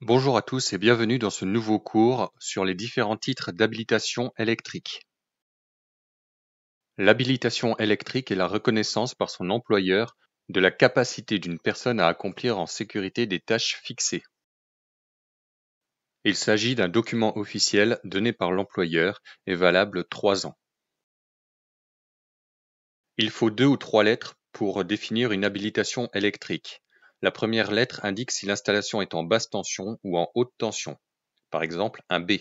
Bonjour à tous et bienvenue dans ce nouveau cours sur les différents titres d'habilitation électrique. L'habilitation électrique est la reconnaissance par son employeur de la capacité d'une personne à accomplir en sécurité des tâches fixées. Il s'agit d'un document officiel donné par l'employeur et valable 3 ans. Il faut 2 ou 3 lettres pour définir une habilitation électrique. La première lettre indique si l'installation est en basse tension ou en haute tension, par exemple un B.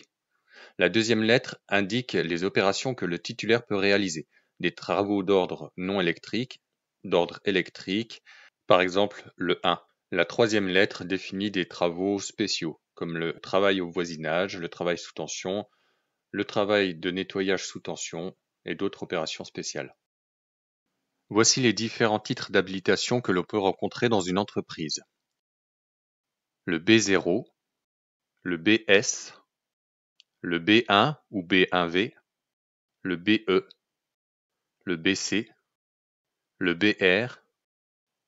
La deuxième lettre indique les opérations que le titulaire peut réaliser, des travaux d'ordre non électrique, d'ordre électrique, par exemple le 1. La troisième lettre définit des travaux spéciaux, comme le travail au voisinage, le travail sous tension, le travail de nettoyage sous tension et d'autres opérations spéciales. Voici les différents titres d'habilitation que l'on peut rencontrer dans une entreprise. Le B0, le BS, le B1 ou B1V, le BE, le BC, le BR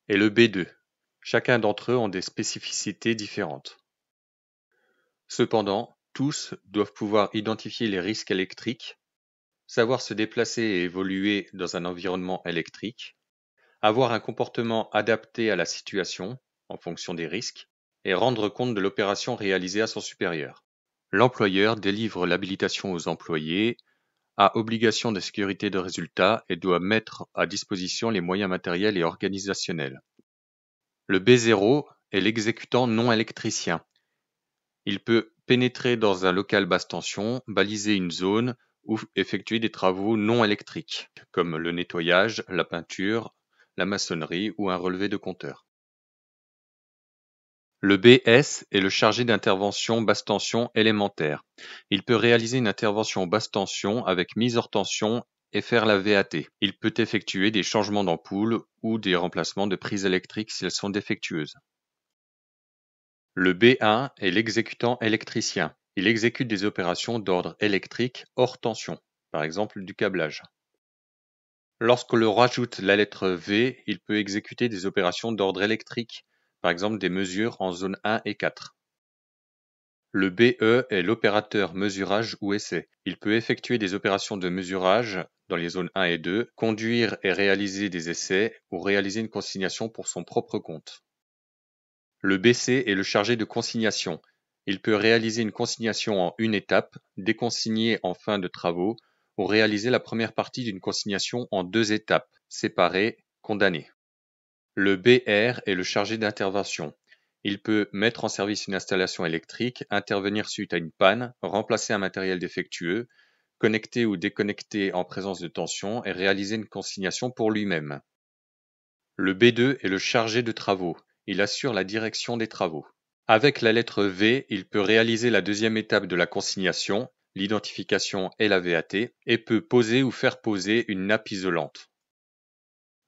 et le B2. Chacun d'entre eux ont des spécificités différentes. Cependant, tous doivent pouvoir identifier les risques électriques, savoir se déplacer et évoluer dans un environnement électrique, avoir un comportement adapté à la situation en fonction des risques et rendre compte de l'opération réalisée à son supérieur. L'employeur délivre l'habilitation aux employés, a obligation de sécurité de résultat et doit mettre à disposition les moyens matériels et organisationnels. Le B0 est l'exécutant non électricien. Il peut pénétrer dans un local basse tension, baliser une zone ou effectuer des travaux non électriques, comme le nettoyage, la peinture, la maçonnerie ou un relevé de compteur. Le BS est le chargé d'intervention basse tension élémentaire. Il peut réaliser une intervention basse tension avec mise hors tension et faire la VAT. Il peut effectuer des changements d'ampoule ou des remplacements de prises électriques si elles sont défectueuses. Le B1 est l'exécutant électricien. Il exécute des opérations d'ordre électrique hors tension, par exemple du câblage. Lorsque l'on rajoute la lettre V, il peut exécuter des opérations d'ordre électrique, par exemple des mesures en zone 1 et 4. Le BE est l'opérateur mesurage ou essai. Il peut effectuer des opérations de mesurage dans les zones 1 et 2, conduire et réaliser des essais ou réaliser une consignation pour son propre compte. Le BC est le chargé de consignation. Il peut réaliser une consignation en une étape, déconsigner en fin de travaux, ou réaliser la première partie d'une consignation en 2 étapes, séparées, condamnées. Le BR est le chargé d'intervention. Il peut mettre en service une installation électrique, intervenir suite à une panne, remplacer un matériel défectueux, connecter ou déconnecter en présence de tension et réaliser une consignation pour lui-même. Le B2 est le chargé de travaux. Il assure la direction des travaux. Avec la lettre V, il peut réaliser la deuxième étape de la consignation, l'identification et la VAT, et peut poser ou faire poser une nappe isolante.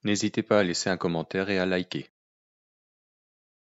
N'hésitez pas à laisser un commentaire et à liker.